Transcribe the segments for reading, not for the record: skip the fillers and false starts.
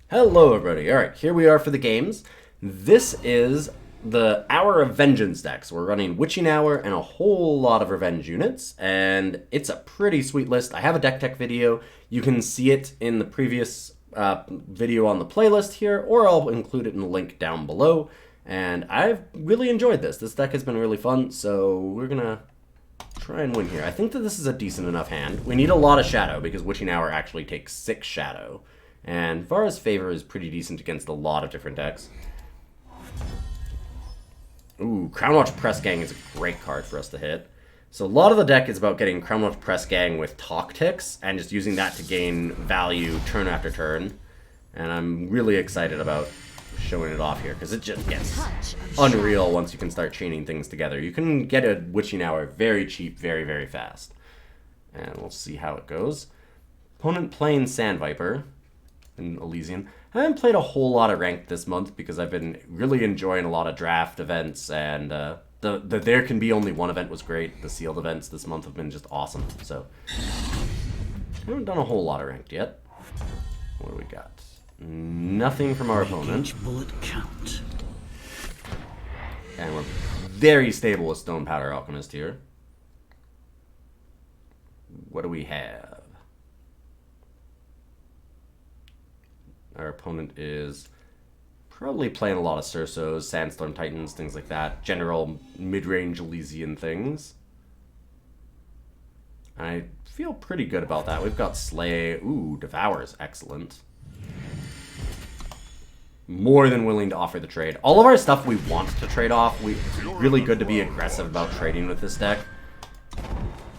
Hello everybody. Alright, here we are for the games. This is the Hour of Vengeance deck. So we're running Witching Hour and a whole lot of Revenge units. And it's a pretty sweet list. I have a deck tech video. You can see it in the previous video on the playlist here, or I'll include it in the link down below. And I've really enjoyed this. This deck has been really fun, so we're gonna try and win here. I think that this is a decent enough hand. We need a lot of Shadow because Witching Hour actually takes 6 Shadow. And Vara's Favor is pretty decent against a lot of different decks. Ooh, Crownwatch Press Gang is a great card for us to hit. So a lot of the deck is about getting Crownwatch Press Gang with Tock ticks and just using that to gain value turn after turn. And I'm really excited about showing it off here because it just gets unreal once you can start chaining things together. You can get a Witching Hour very cheap, very, very fast. And we'll see how it goes. Opponent playing Sand Viper in Elysian. I haven't played a whole lot of ranked this month because I've been really enjoying a lot of draft events, and the There Can Be Only One event was great. The sealed events this month have been just awesome. So I haven't done a whole lot of ranked yet. What do we got? Nothing from our opponent. Each bullet count. And we're very stable with Stonepowder Alchemist here. What do we have? Our opponent is probably playing a lot of Cersos, Sandstorm Titans, things like that. General mid-range Elysian things. I feel pretty good about that. We've got Slay. Ooh, Devour is excellent. More than willing to offer the trade. All of our stuff we want to trade off. It's really good to be aggressive about trading with this deck.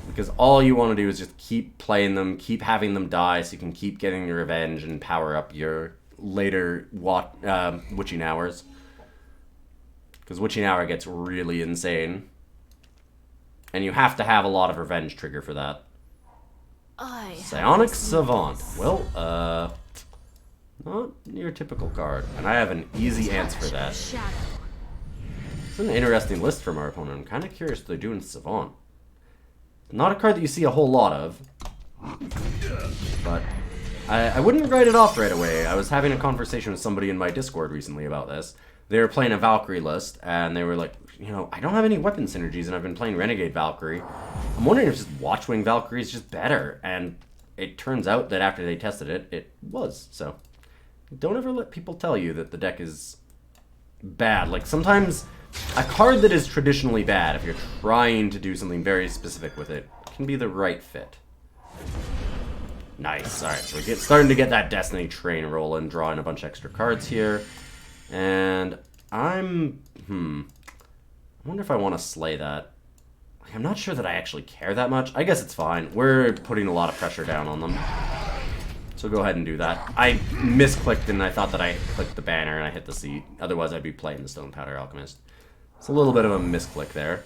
Because all you want to do is just keep playing them, keep having them die so you can keep getting your revenge and power up your later Witching Hours. Because Witching Hour gets really insane. And you have to have a lot of revenge trigger for that. Psionic Savant. Well, not your typical card. And I have an easy answer for that. It's an interesting list from our opponent. I'm kind of curious what they're doing Savant. Not a card that you see a whole lot of, but I wouldn't write it off right away. I was having a conversation with somebody in my Discord recently about this. They were playing a Valkyrie list, and they were like, you know, I don't have any weapon synergies, and I've been playing Renegade Valkyrie. I'm wondering if just Watchwing Valkyrie is just better, and it turns out that after they tested it, it was. So don't ever let people tell you that the deck is bad. Like, sometimes a card that is traditionally bad, if you're trying to do something very specific with it, can be the right fit. Nice. Alright, so we're starting to get that Destiny train rolling, drawing a bunch of extra cards here. And I wonder if I want to slay that. I'm not sure that I actually care that much. I guess it's fine. We're putting a lot of pressure down on them. So go ahead and do that. I misclicked and I thought that I clicked the banner and I hit the seat. Otherwise I'd be playing the Stonepowder Alchemist. It's a little bit of a misclick there.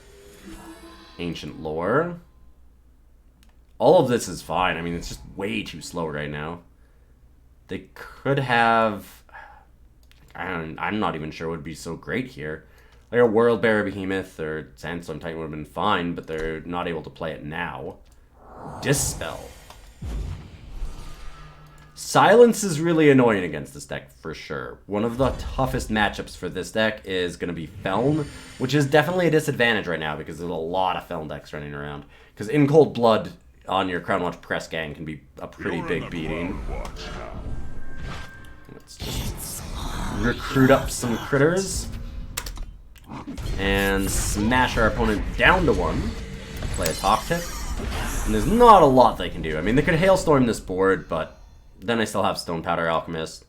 Ancient Lore. All of this is fine. I mean, it's just way too slow right now. They could have... I'm not even sure what would be so great here. Like a World Bearer Behemoth or Sandstorm Titan would have been fine, but they're not able to play it now. Dispel. Silence is really annoying against this deck, for sure. One of the toughest matchups for this deck is going to be Feln, which is definitely a disadvantage right now because there's a lot of Feln decks running around. Because in Cold Blood on your Crownwatch Press Gang can be a pretty big beating. Let's just recruit up some critters and smash our opponent down to 1. Play a Tock tip. And there's not a lot they can do. I mean, they could Hailstorm this board, but then I still have Stonepowder Alchemist.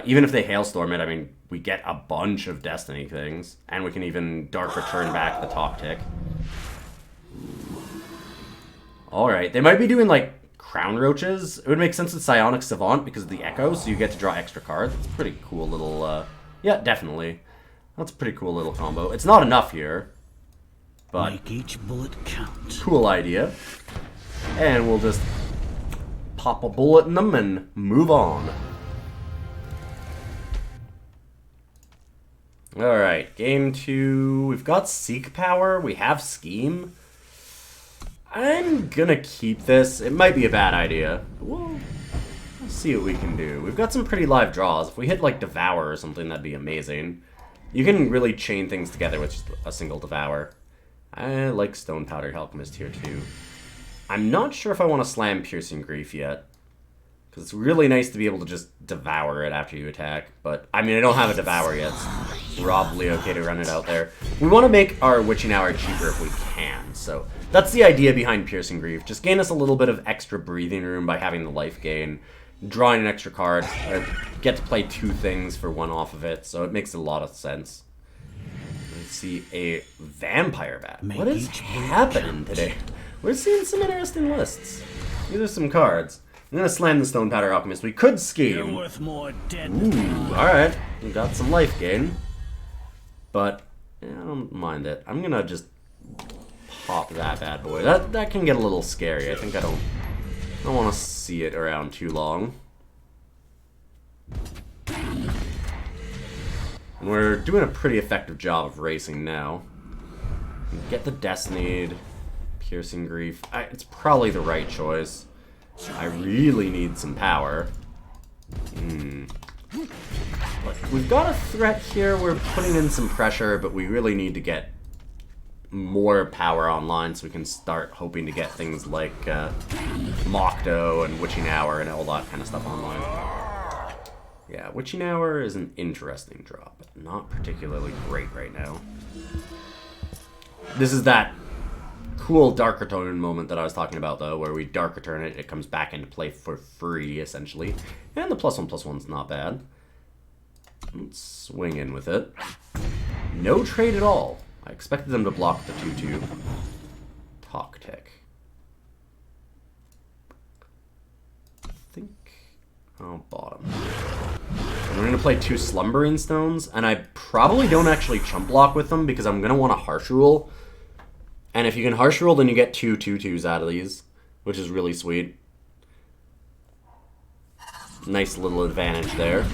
Even if they Hailstorm it, I mean, we get a bunch of Destiny things. And we can even Dark Return back the Tock tick. Alright, they might be doing, like, Crown Roaches. It would make sense with Psionic Savant because of the Echo, so you get to draw extra cards. It's a pretty cool little, yeah, definitely. That's a pretty cool little combo. It's not enough here, but make each bullet count. Cool idea. And we'll just pop a bullet in them and move on. Alright, game 2. We've got Seek Power. We have Scheme. I'm gonna keep this. It might be a bad idea. We'll Let's see what we can do. We've got some pretty live draws. If we hit like Devour or something, that'd be amazing. You can really chain things together with just a single Devour. I like Stonepowder Alchemist here too. I'm not sure if I want to slam Piercing Grief yet. Because it's really nice to be able to just Devour it after you attack. But, I mean, I don't have a Devour yet. It's probably okay to run it out there. We want to make our Witching Hour cheaper if we can. So, that's the idea behind Piercing Grief. Just gain us a little bit of extra breathing room by having the life gain. Drawing an extra card. Get to play 2 things for 1 off of it. So, it makes a lot of sense. Let's see a Vampire Bat. What is happening today? We're seeing some interesting lists. These are some cards. I'm gonna slam the Stonepowder Alchemist. We could scheme. You're worth more dead. Ooh, alright. We got some life gain. But yeah, I don't mind it. I'm gonna just pop that bad boy. That can get a little scary. I think I don't wanna see it around too long. And we're doing a pretty effective job of racing now. Get the Destinied, Piercing Grief. It's probably the right choice. I really need some power. But we've got a threat here. We're putting in some pressure, but we really need to get more power online so we can start hoping to get things like Makto and Witching Hour and all that kind of stuff online. Yeah, Witching Hour is an interesting draw, but not particularly great right now. This is that cool Dark Return moment that I was talking about, though, where we Dark Return it, it comes back into play for free, essentially. And the +1/+1's not bad. Let's swing in with it. No trade at all. I expected them to block the 2/2. Tock tick. I think I'll bottom. And we're going to play 2 Slumbering Stones, and I probably don't actually chump block with them because I'm going to want to Harsh Rule. And if you can Harsh Rule, then you get 2 2/2s out of these, which is really sweet. Nice little advantage there.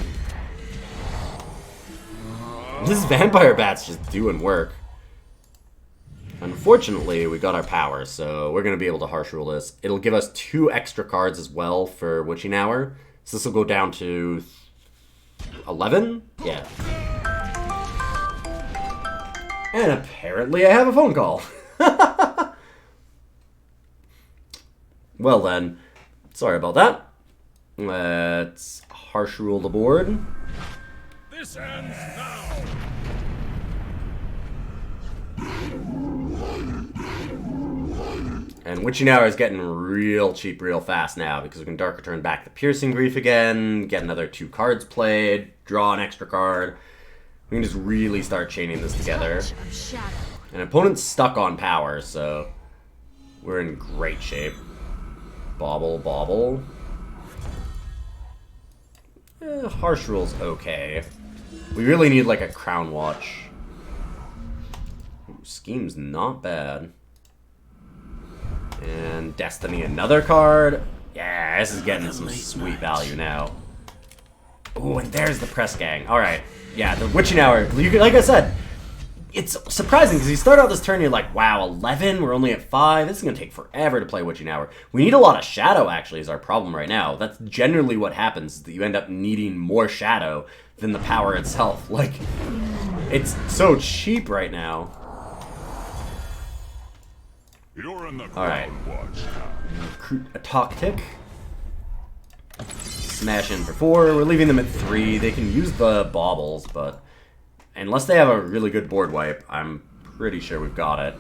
This Vampire Bat's just doing work. Unfortunately, we got our power, so we're going to be able to Harsh Rule this. It'll give us 2 extra cards as well for Witching Hour. So this will go down to 11? Yeah. And apparently I have a phone call. Well then, sorry about that. Let's Harsh Rule the board. This ends now. And Witching Hour is getting real cheap real fast now because we can Dark Return back the Piercing Grief again, get another 2 cards played, draw an extra card. We can just really start chaining this together. And opponent's stuck on power, so we're in great shape. Bobble, bobble. Harsh Rule's okay. We really need like a Crownwatch. Scheme's not bad. And Destiny, another card. Yeah, this is getting some sweet value now. Oh, and there's the Press Gang. Alright. Yeah, the Witching Hour. Like I said, it's surprising because you start out this turn, you're like, wow, 11? We're only at 5? This is going to take forever to play Witching Hour. We need a lot of Shadow, actually, is our problem right now. That's generally what happens, is that you end up needing more Shadow than the power itself. Like, it's so cheap right now. You're in the Alright. A Tock tick. Smash in for 4. We're leaving them at 3. They can use the baubles, but unless they have a really good board wipe, I'm pretty sure we've got it.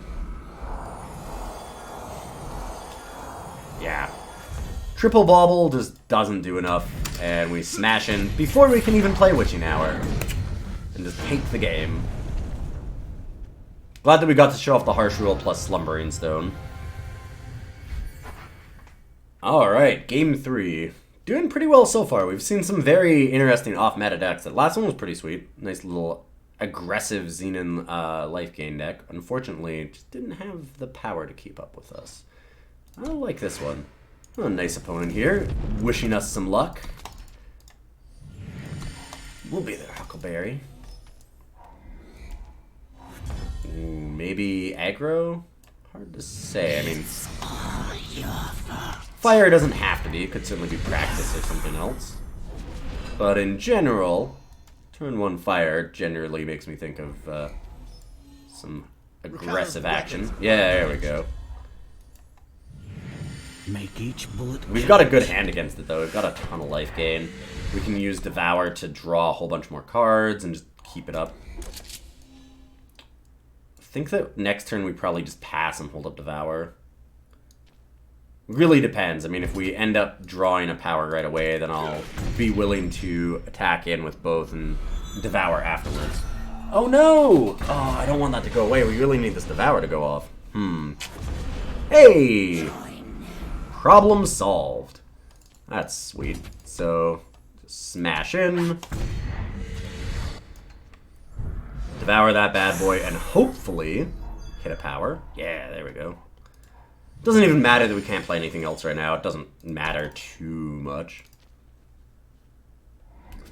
Yeah. Triple bauble just doesn't do enough, and we smash in before we can even play Witching Hour. And just take the game. Glad that we got to show off the Harsh Rule plus Slumbering Stone. Alright, game 3. Doing pretty well so far. We've seen some very interesting off-meta decks. That last one was pretty sweet. Nice little aggressive Xenon life gain deck. Unfortunately, it just didn't have the power to keep up with us. I like this one. Oh, a nice opponent here, wishing us some luck. We'll be there, Huckleberry. Ooh, maybe aggro? Hard to say. I mean, Fire doesn't have to be. It could certainly be practice or something else. But in general, turn 1 fire generally makes me think of some aggressive action. Yeah, there we go. Make each bullet We've got a good hand against it, though. We've got a ton of life gain. We can use Devour to draw a whole bunch more cards and just keep it up. I think that next turn we probably just pass and hold up Devour. Really depends. I mean, if we end up drawing a power right away, then I'll be willing to attack in with both and Devour afterwards. Oh no! Oh, I don't want that to go away. We really need this Devour to go off. Hey! Problem solved. That's sweet. So, just smash in. Devour that bad boy and hopefully hit a power. Yeah, there we go. Doesn't even matter that we can't play anything else right now. It doesn't matter too much.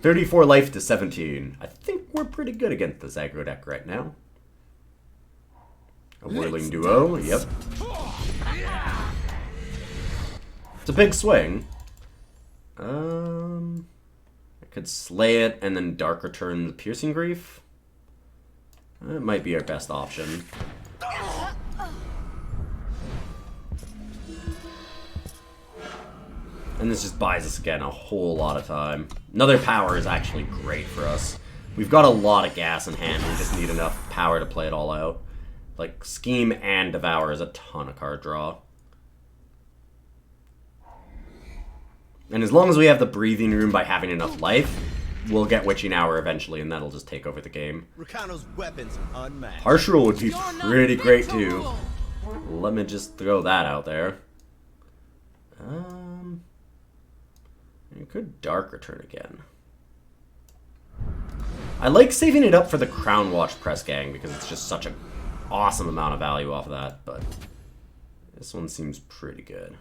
34 life to 17. I think we're pretty good against this aggro deck right now. A Whirling Duo, yep. It's a big swing. I could slay it and then Dark Return the Piercing Grief. That might be our best option. And this just buys us, again, a whole lot of time. Another power is actually great for us. We've got a lot of gas in hand. We just need enough power to play it all out. Like, Scheme and Devour is a ton of card draw. And as long as we have the breathing room by having enough life, we'll get Witching Hour eventually, and that'll just take over the game. Rakano's weapons unmatched. Harsh Rule would be pretty great, too. Let me just throw that out there. You could Dark Return again. I like saving it up for the Crownwatch Press Gang because it's just such an awesome amount of value off of that, but this one seems pretty good.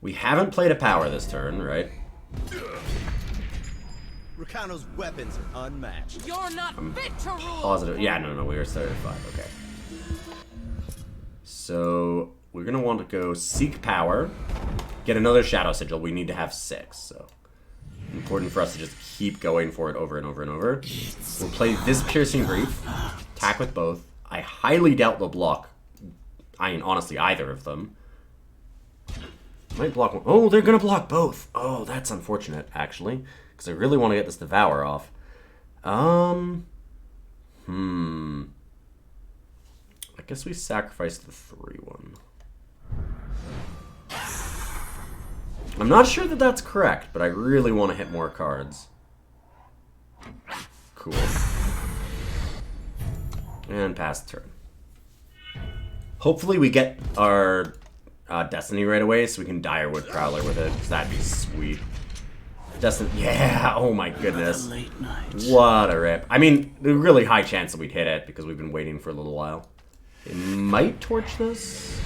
We haven't played a power this turn, right? Rakano's weapons are unmatched. You're not fit to rule. Positive. Yeah, no, we were started at 5. Okay. So we're gonna want to go seek power, get another Shadow Sigil. We need to have 6, so important for us to just keep going for it over and over and over. We'll play this Piercing Grief, attack with both. I highly doubt they'll block. I mean, honestly, either of them. Might block one. Oh, they're gonna block both. Oh, that's unfortunate, actually, because I really want to get this Devour off. I guess we sacrifice the 3-1. I'm not sure that that's correct, but I really want to hit more cards. Cool. And pass the turn. Hopefully we get our Destiny right away so we can Direwood Prowler with it, because that'd be sweet. Destiny, yeah, oh my goodness. What a rip. I mean, there's a really high chance that we'd hit it because we've been waiting for a little while. It might torch this.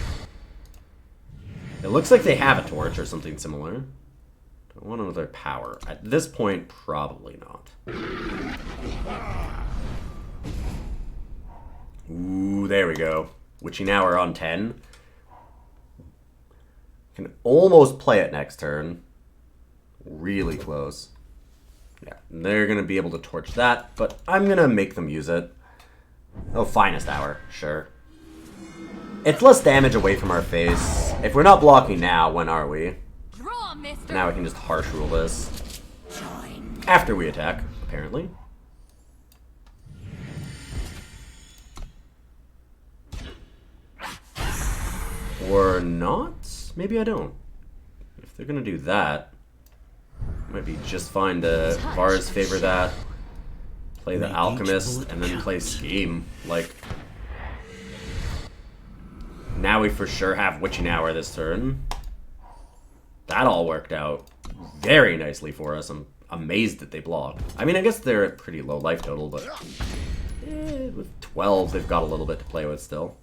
It looks like they have a torch or something similar. Do I want another power? At this point, probably not. Ooh, there we go. Witching Hour on 10. Can almost play it next turn. Really close. Yeah, they're going to be able to torch that, but I'm going to make them use it. Oh, Finest Hour, sure. It's less damage away from our face. If we're not blocking now, when are we? Draw, mister. Now we can just Harsh Rule this. After we attack, apparently. Or not? Maybe I don't. If they're gonna do that, might be just fine to Vara's favor that. Play the Alchemist, and then play Scheme. Like, now we for sure have Witching Hour this turn. That all worked out very nicely for us. I'm amazed that they blocked. I mean, I guess they're at pretty low life total, but with 12, they've got a little bit to play with still.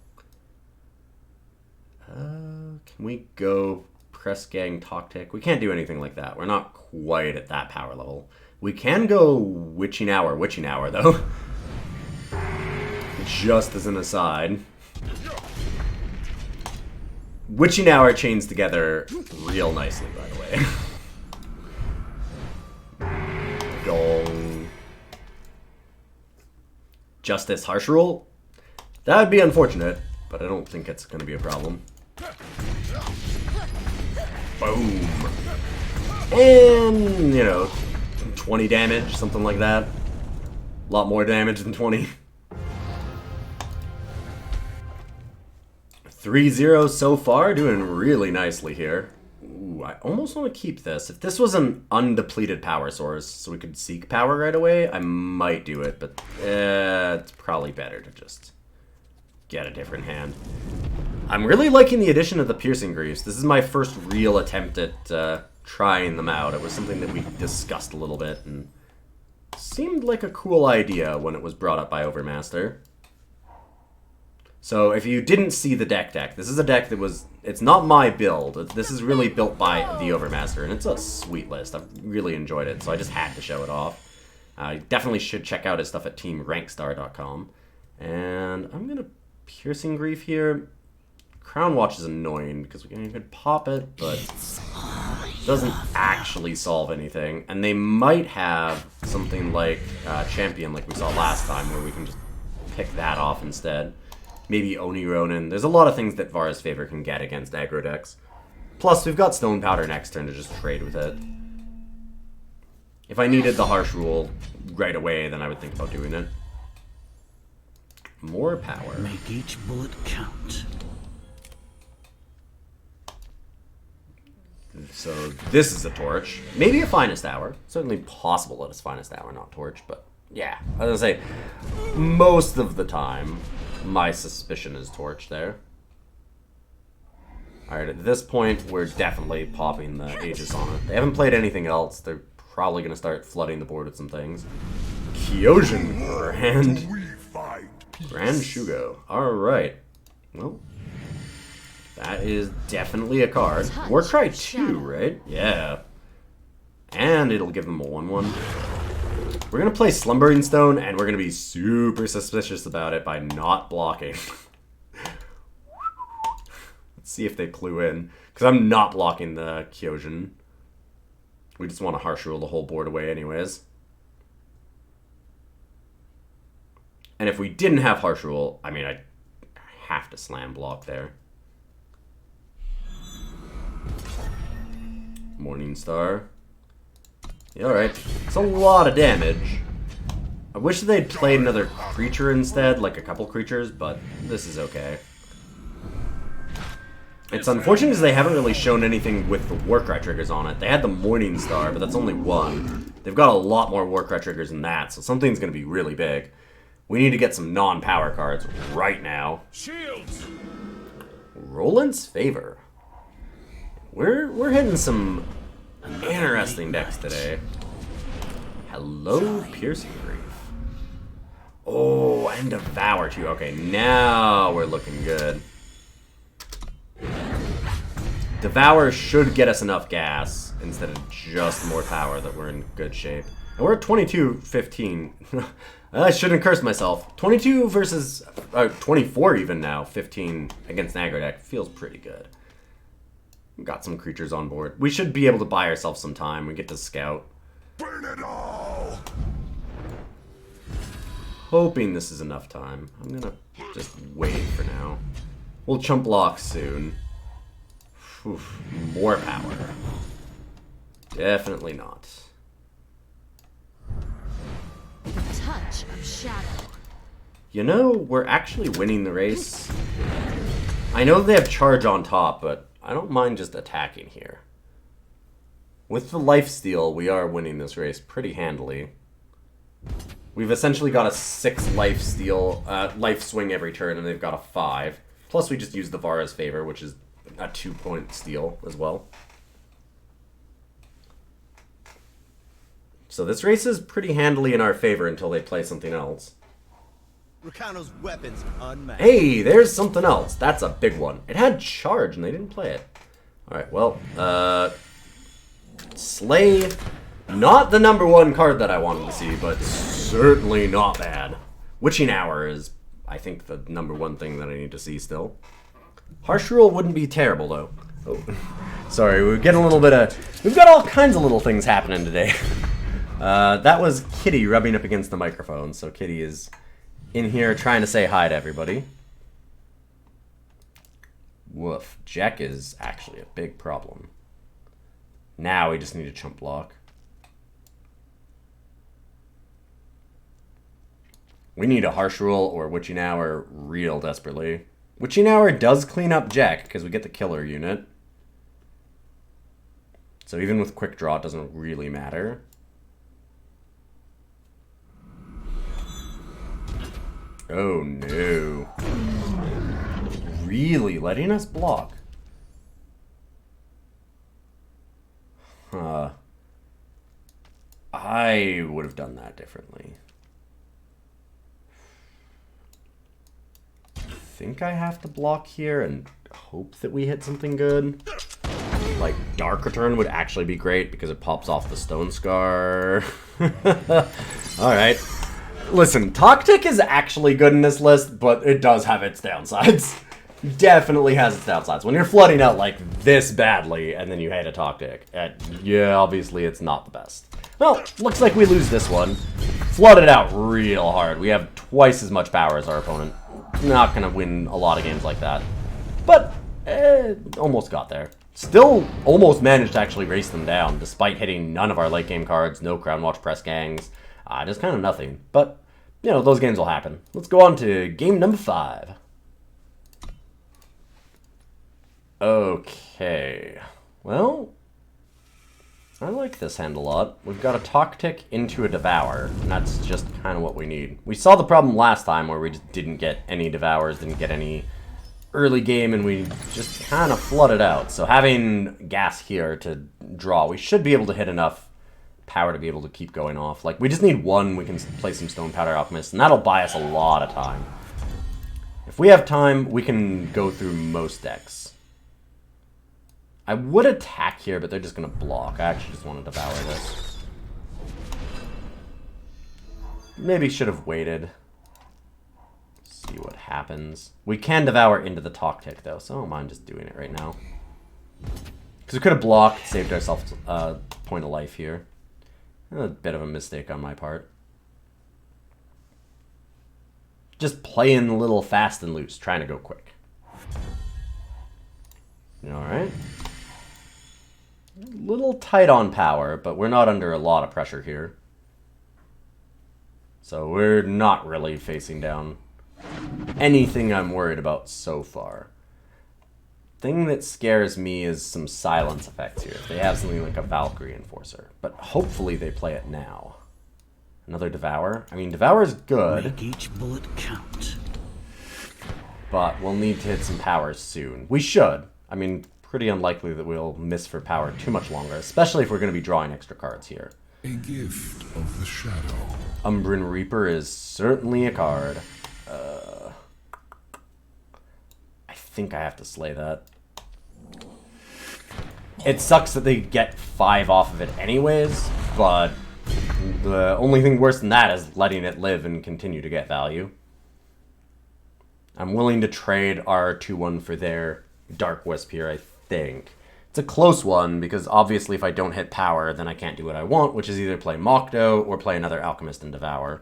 Can we go Press Gang Tock Tick? We can't do anything like that. We're not quite at that power level. We can go Witching Hour, though. Just as an aside. Witching Hour chains together real nicely, by the way. Gong. Justice Harsh Rule? That would be unfortunate, but I don't think it's going to be a problem. Boom. And, you know, 20 damage, something like that. A lot more damage than 20. 3-0 so far, doing really nicely here. Ooh, I almost want to keep this. If this was an undepleted power source, so we could seek power right away, I might do it, but it's probably better to just get a different hand. I'm really liking the addition of the Piercing Greaves. This is my first real attempt at trying them out. It was something that we discussed a little bit, and seemed like a cool idea when it was brought up by Overmaster. So if you didn't see the deck, this is a deck that was, it's not my build. This is really built by the Overmaster, and it's a sweet list. I've really enjoyed it, so I just had to show it off. You definitely should check out his stuff at teamrankstar.com. And I'm going to Piercing Grief here. Crownwatch is annoying, because you could pop it, but it doesn't actually solve anything. And they might have something like Champion, like we saw last time, where we can just pick that off instead. Maybe Oni Ronin. There's a lot of things that Vara's Favor can get against aggro decks. Plus, we've got Stonepowder next turn to just trade with it. If I needed the Harsh Rule right away, then I would think about doing it. More power. Make each bullet count. So this is a Torch. Maybe a Finest Hour. Certainly possible that it's Finest Hour, not Torch, but yeah. I was gonna say, most of the time, my suspicion is Torch there. Alright, at this point, we're definitely popping the Aegis on it. They haven't played anything else. They're probably going to start flooding the board with some things. Kyojin Grand Shugo. Alright. Well, that is definitely a card. Warcry 2, right? Yeah. And it'll give them a 1-1. We're going to play Slumbering Stone, and we're going to be super suspicious about it by not blocking. Let's see if they clue in. Because I'm not blocking the Kyojin. We just want to Harsh Rule the whole board away anyways. And if we didn't have Harsh Rule, I mean, I'd have to slam block there. Morningstar. Yeah, alright. It's a lot of damage. I wish they'd played another creature instead, like a couple creatures, but this is okay. It's unfortunate because they haven't really shown anything with the Warcry triggers on it. They had the Morningstar, but that's only one. They've got a lot more Warcry triggers than that, so something's going to be really big. We need to get some non-power cards right now. Shields. Roland's Favor. We're hitting some interesting decks today. Hello, Piercing Grief. Oh, and Devour too. Okay, now we're looking good. Devour should get us enough gas instead of just more power that we're in good shape. And we're at 22-15. I shouldn't curse myself. 22 versus 24 even now. 15 against an aggro deck feels pretty good. Got some creatures on board. We should be able to buy ourselves some time. We get to scout. Burn it all. Hoping this is enough time. I'm gonna just wait for now. We'll chump block soon. Oof, more power. Definitely not. Touch of shadow. You know, we're actually winning the race. I know they have charge on top, but I don't mind just attacking here. With the lifesteal, we are winning this race pretty handily. We've essentially got a 6 lifesteal, life swing every turn, and they've got a 5. Plus, we just use the Vara's Favor, which is a 2-point steal as well. So this race is pretty handily in our favor until they play something else. Ricano's weapons unmatched. Hey, there's something else. That's a big one. It had charge and they didn't play it. Alright, well, Slay, not the #1 card that I wanted to see, but certainly not bad. Witching Hour is, I think, the #1 thing that I need to see still. Harsh rule wouldn't be terrible, though. Oh. Sorry, we're getting a little bit of... We've got all kinds of little things happening today. That was Kitty rubbing up against the microphone, so Kitty is in here trying to say hi to everybody. Woof. Jack is actually a big problem. Now we just need a chump block. We need a Harsh Rule or Witching Hour real desperately. Witching Hour does clean up Jack because we get the killer unit. So even with quick draw, it doesn't really matter. Oh no. Really letting us block? Huh. I would have done that differently. I think I have to block here and hope that we hit something good. Like, Dark Return would actually be great because it pops off the Stone Scar. Alright. Listen, Tock is actually good in this list, but it does have its downsides. Definitely has its downsides. When you're flooding out like this badly and then you hate a Tock, yeah, obviously it's not the best. Well, looks like we lose this one. Flooded out real hard. We have twice as much power as our opponent. Not gonna win a lot of games like that. But, almost got there. Still almost managed to actually race them down, despite hitting none of our late game cards, no Crownwatch press gangs, just kind of nothing. But, you know, those games will happen. Let's go on to game number 5. Okay. Well, I like this hand a lot. We've got a Tock into a Devour, and that's just kind of what we need. We saw the problem last time where we just didn't get any Devours, didn't get any early game, and we just kind of flooded out. So having gas here to draw, we should be able to hit enough power to be able to keep going off. Like, we just need one, we can play some Stonepowder Alchemist, and that'll buy us a lot of time. If we have time, we can go through most decks. I would attack here, but they're just going to block. I actually just want to Devour this. Maybe should have waited. See what happens. We can Devour into the Tock though, so I don't mind just doing it right now. Because we could have blocked, saved ourselves a point of life here. A bit of a mistake on my part. Just playing a little fast and loose, trying to go quick. Alright. A little tight on power, but we're not under a lot of pressure here. So we're not really facing down anything I'm worried about so far. Thing that scares me is some silence effects here. If they have something like a Valkyrie Enforcer. But hopefully they play it now. Another Devour? I mean, Devour's good. Make each bullet count. But we'll need to hit some powers soon. We should. I mean, pretty unlikely that we'll miss for power too much longer, especially if we're going to be drawing extra cards here. A gift of the shadow. Umbran Reaper is certainly a card. I think I have to slay that. It sucks that they get 5 off of it anyways, but the only thing worse than that is letting it live and continue to get value. I'm willing to trade our 2-1 for their Dark Wisp here, I think. It's a close one, because obviously if I don't hit power, then I can't do what I want, which is either play Makto or play another Alchemist and Devour.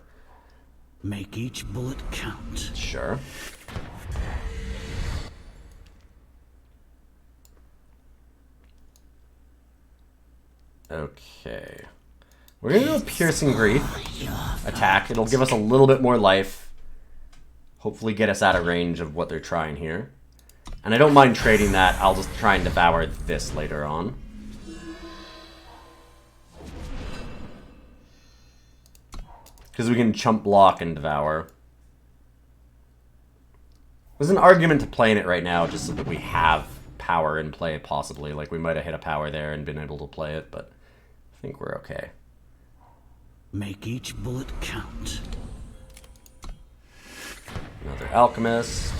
Make each bullet count. Sure. Okay. We're going to do a Piercing Grief attack. It'll give us a little bit more life. Hopefully get us out of range of what they're trying here. And I don't mind trading that. I'll just try and Devour this later on. Because we can chump block and Devour. There's an argument to playing it right now just so that we have power in play, possibly. Like, we might have hit a power there and been able to play it, but I think we're okay. Make each bullet count. Another Alchemist.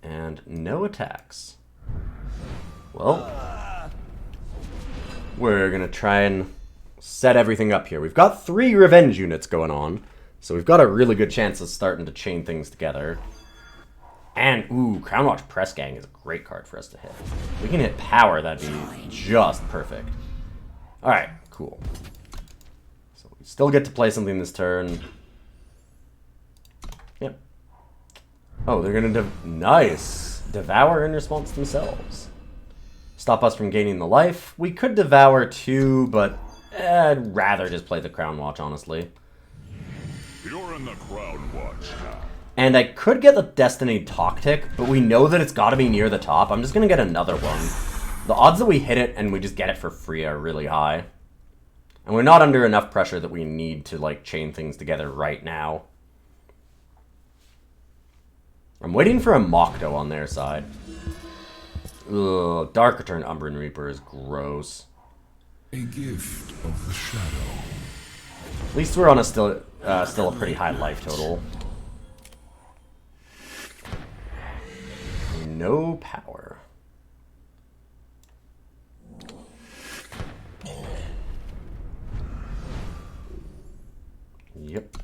And no attacks. Well, we're going to try and set everything up here. We've got 3 revenge units going on, so we've got a really good chance of starting to chain things together. And, ooh, Crownwatch Press Gang is a great card for us to hit. If we can hit power, that'd be just perfect. Alright, cool. So we still get to play something this turn. Yep. Oh, they're gonna nice! Devour in response themselves. Stop us from gaining the life. We could Devour too, but I'd rather just play the Crownwatch, honestly. You're in the Crownwatch now. And I could get the Destiny Tock tick, but we know that it's gotta be near the top. I'm just gonna get another one. The odds that we hit it and we just get it for free are really high. And we're not under enough pressure that we need to, like, chain things together right now. I'm waiting for a Makto on their side. Ugh, Dark Return Umbran Reaper is gross. A gift of the shadow. At least we're on a still a pretty high life total. No power. Yep.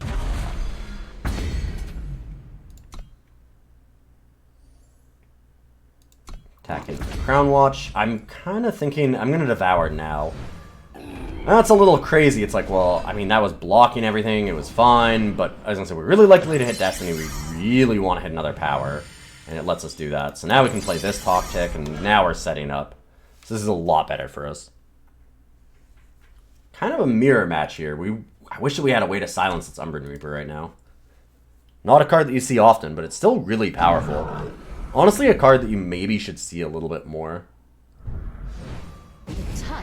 Attack into the Crownwatch. I'm kind of thinking I'm going to Devour now. That's a little crazy. It's like, well, I mean, that was blocking everything. It was fine, but I was going to say, we're really likely to hit Destiny. We really want to hit another power, and it lets us do that. So now we can play this Tock tick, and now we're setting up. So this is a lot better for us. Kind of a mirror match here. I wish that we had a way to silence its Umbran Reaper right now. Not a card that you see often, but it's still really powerful. Honestly, a card that you maybe should see a little bit more.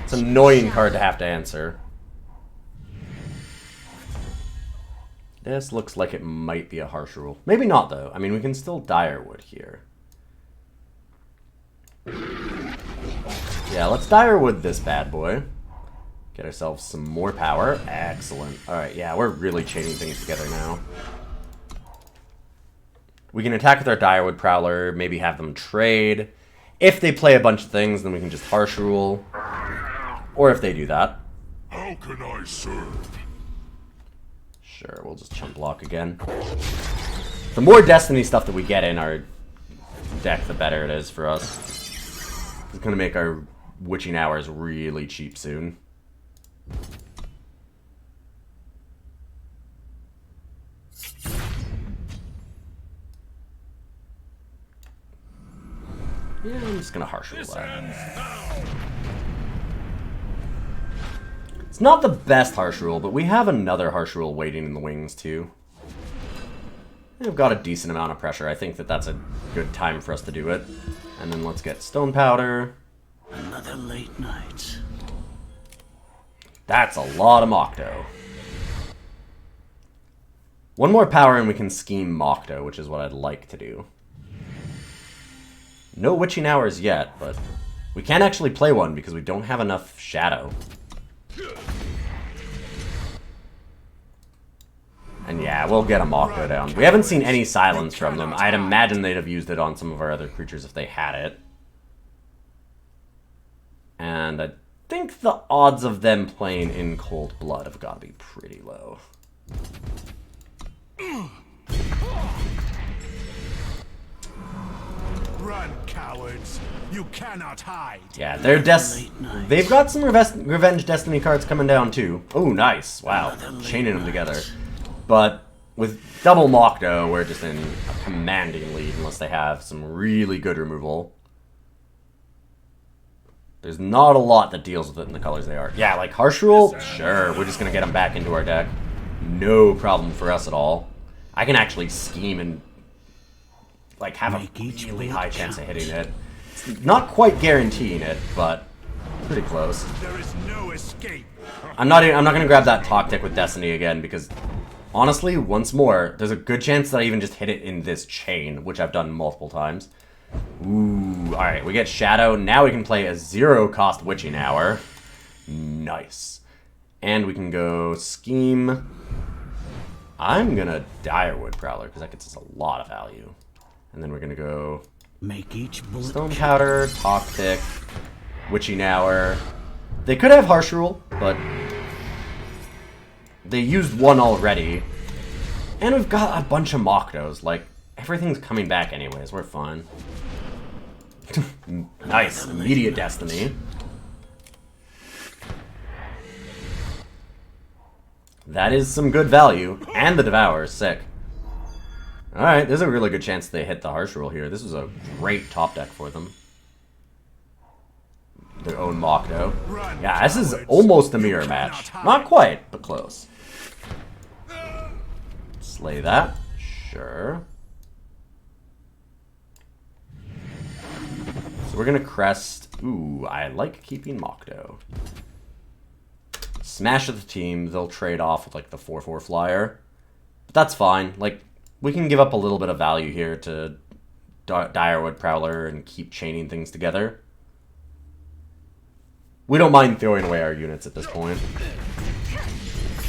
It's an annoying card to have to answer. This looks like it might be a harsh rule. Maybe not, though. I mean, we can still Direwood here. Yeah, let's Direwood this bad boy. Get ourselves some more power. Excellent. Alright, yeah, we're really chaining things together now. We can attack with our Direwood Prowler, maybe have them trade. If they play a bunch of things, then we can just harsh rule. Or if they do that. How can I serve? Sure, we'll just chump block again. The more Destiny stuff that we get in our deck, the better it is for us. It's going to make our Witching Hours really cheap soon. Yeah, I'm just gonna harsh rule that. It's not the best harsh rule, but we have another harsh rule waiting in the wings too. We've got a decent amount of pressure. I think that that's a good time for us to do it. And then let's get Stonepowder. Another late night. That's a lot of Makto. One more power and we can scheme Makto, which is what I'd like to do. No Witching Hours yet, but we can't actually play one because we don't have enough Shadow. And yeah, we'll get a Makto down. We haven't seen any silence from them. I'd imagine they'd have used it on some of our other creatures if they had it. And I think the odds of them playing in Cold Blood have got to be pretty low. Run, cowards! You cannot hide. Yeah, they've got some Revenge Destiny cards coming down too. Oh, nice! Wow, chaining them together. But with double Makto, we're just in a commanding lead unless they have some really good removal. There's not a lot that deals with it in the colors they are. Yeah, like Harsh Rule? Sure, we're just gonna get them back into our deck. No problem for us at all. I can actually scheme and like have a really high chance of hitting it. It's not quite guaranteeing it, but pretty close. There is no escape. I'm not gonna grab that Tock tick with Destiny again because honestly, once more, there's a good chance that I even just hit it in this chain, which I've done multiple times. Ooh, alright, we get Shadow. Now we can play a 0-cost Witching Hour. Nice. And we can go Scheme. I'm gonna Direwood Prowler, because that gets us a lot of value. And then we're gonna go Make each bullet Stonepowder, Tock tick, Witching Hour. They could have Harsh Rule, but they used one already. And we've got a bunch of Maktos. Like, everything's coming back anyways. We're fine. Nice. Immediate destiny. That is some good value. And the Devour is sick. Alright, there's a really good chance they hit the Harsh Rule here. This was a great top deck for them. Their own Makto. Yeah, this is almost a mirror match. Not quite, but close. Slay that. Sure. So we're gonna Crest. Ooh, I like keeping Makto. Smash at the team. They'll trade off with like the 4/4 flyer. But that's fine. Like, we can give up a little bit of value here to Direwood Prowler and keep chaining things together. We don't mind throwing away our units at this point.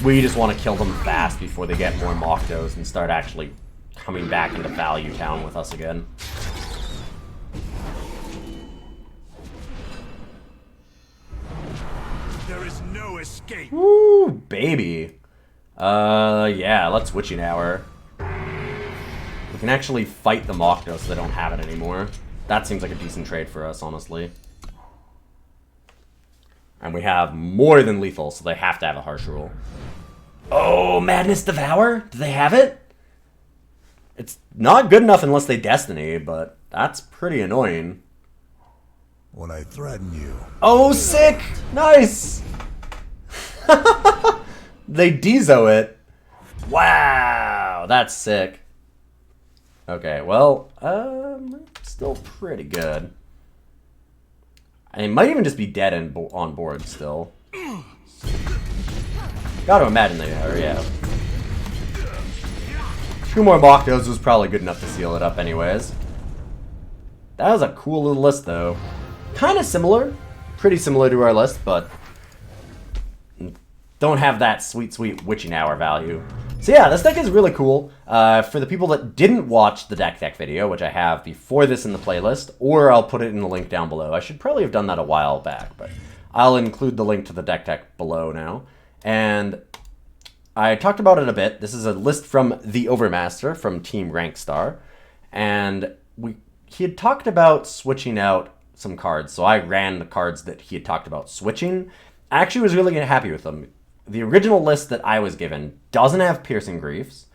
We just want to kill them fast before they get more Maktos and start actually coming back into Value Town with us again. There is no escape. Woo, baby. Yeah, let's Witching Hour. We can actually fight the Makto so they don't have it anymore. That seems like a decent trade for us, honestly. And we have more than lethal, so they have to have a Harsh Rule. Oh, Madness Devour? Do they have it? It's not good enough unless they Destiny, but that's pretty annoying. When I threaten you. Oh, sick! Nice! They Dezo it. Wow, that's sick. Okay, well, still pretty good. I might even just be dead and on board still. Gotta imagine they are, yeah. 2 more Maktos was probably good enough to seal it up anyways. That was a cool little list though. Kind of similar. Pretty similar to our list, but don't have that sweet, sweet Witching Hour value. So yeah, this deck is really cool. For the people that didn't watch the deck video, which I have before this in the playlist, or I'll put it in the link down below. I should probably have done that a while back, but I'll include the link to the deck below now. And I talked about it a bit. This is a list from the Overmaster from Team Rankstar, and he had talked about switching out some cards, so I ran the cards that he had talked about switching. I actually was really happy with them. The original list that I was given doesn't have Piercing Griefs,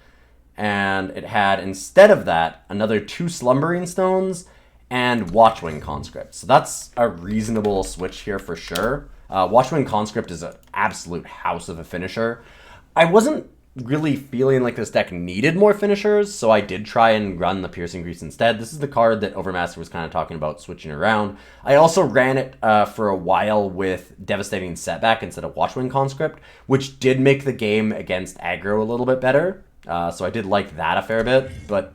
and it had, instead of that, another 2 Slumbering Stones and Watchwing Conscript. So that's a reasonable switch here for sure. Watchwing Conscript is an absolute house of a finisher. I wasn't really feeling like this deck needed more finishers, so I did try and run the Piercing Griefs instead. This is the card that Overmaster was kind of talking about switching around. I also ran it for a while with Devastating Setback instead of Watchwing Conscript, which did make the game against aggro a little bit better. So I did like that a fair bit, but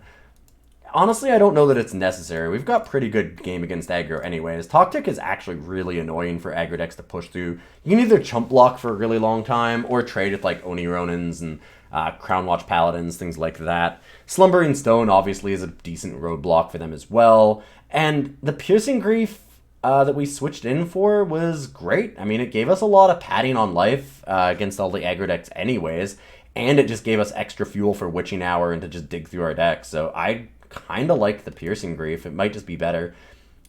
honestly, I don't know that it's necessary. We've got pretty good game against aggro anyways. Tock is actually really annoying for aggro decks to push through. You can either chump block for a really long time, or trade with like Oni Ronins and Crownwatch Paladins, things like that. Slumbering Stone obviously is a decent roadblock for them as well. And the Piercing Grief that we switched in for was great. I mean, it gave us a lot of padding on life against all the aggro decks anyways, and it just gave us extra fuel for Witching Hour and to just dig through our deck. So I kind of like the Piercing Grief. It might just be better.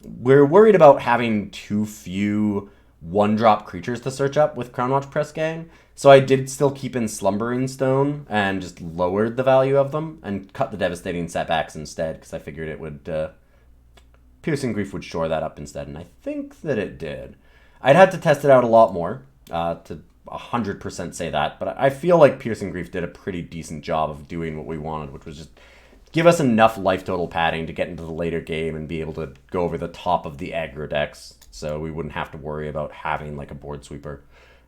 We're worried about having too few 1-drop creatures to search up with Crownwatch Press Gang, so I did still keep in Slumbering Stone and just lowered the value of them and cut the Devastating Setbacks instead, because I figured it would Piercing Grief would shore that up instead, and I think that it did. I'd have to test it out a lot more to 100% say that, but I feel like Piercing Grief did a pretty decent job of doing what we wanted, which was just give us enough life total padding to get into the later game and be able to go over the top of the aggro decks, so we wouldn't have to worry about having like a board sweeper.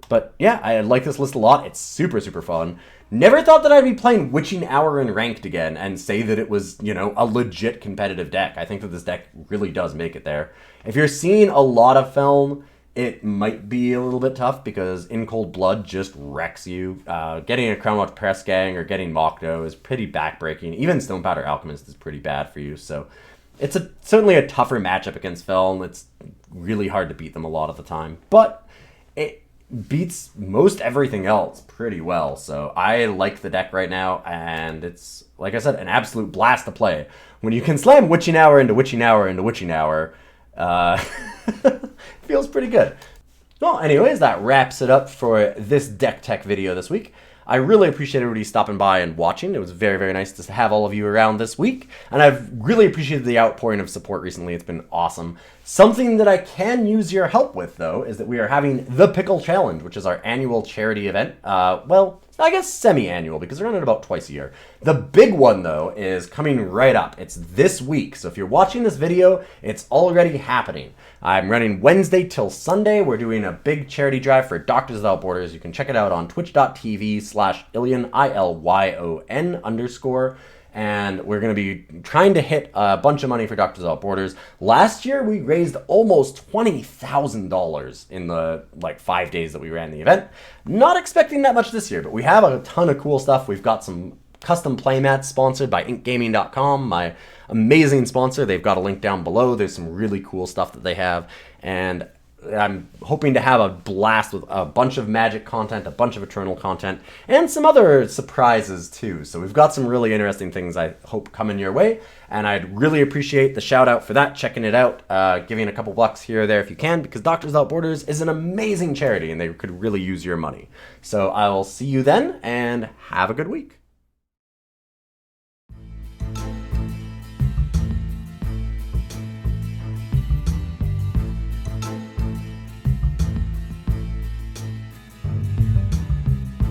But yeah, I like this list a lot. It's super, super fun. Never thought that I'd be playing Witching Hour in Ranked again and say that it was, you know, a legit competitive deck. I think that this deck really does make it there. If you're seeing a lot of Felm, it might be a little bit tough because In Cold Blood just wrecks you. Getting a Crownwatch Press Gang or getting Makto is pretty backbreaking. Even Stonepowder Alchemist is pretty bad for you. So it's certainly a tougher matchup against Felm. It's really hard to beat them a lot of the time. But beats most everything else pretty well. So I like the deck right now, and it's, like I said, an absolute blast to play. When you can slam Witching Hour into Witching Hour into Witching Hour, feels pretty good. Well, anyways, that wraps it up for this deck tech video this week. I really appreciate everybody stopping by and watching. It was very, very nice to have all of you around this week. And I've really appreciated the outpouring of support recently. It's been awesome. Something that I can use your help with, though, is that we are having the Pickle Challenge, which is our annual charity event. Well, I guess semi-annual, because we run it about twice a year. The big one, though, is coming right up. It's this week. So if you're watching this video, it's already happening. I'm running Wednesday till Sunday. We're doing a big charity drive for Doctors Without Borders. You can check it out on twitch.tv/Ilyon, ILYON_. And we're going to be trying to hit a bunch of money for Doctors Without Borders. Last year, we raised almost $20,000 in the 5 days that we ran the event. Not expecting that much this year, but we have a ton of cool stuff. We've got some custom playmats sponsored by inkgaming.com, my amazing sponsor. They've got a link down below. There's some really cool stuff that they have. And I'm hoping to have a blast with a bunch of Magic content, a bunch of Eternal content, and some other surprises too. So we've got some really interesting things I hope coming your way, and I'd really appreciate the shout out for that, checking it out, giving a couple bucks here or there if you can, because Doctors Without Borders is an amazing charity and they could really use your money. So I'll see you then, and have a good week.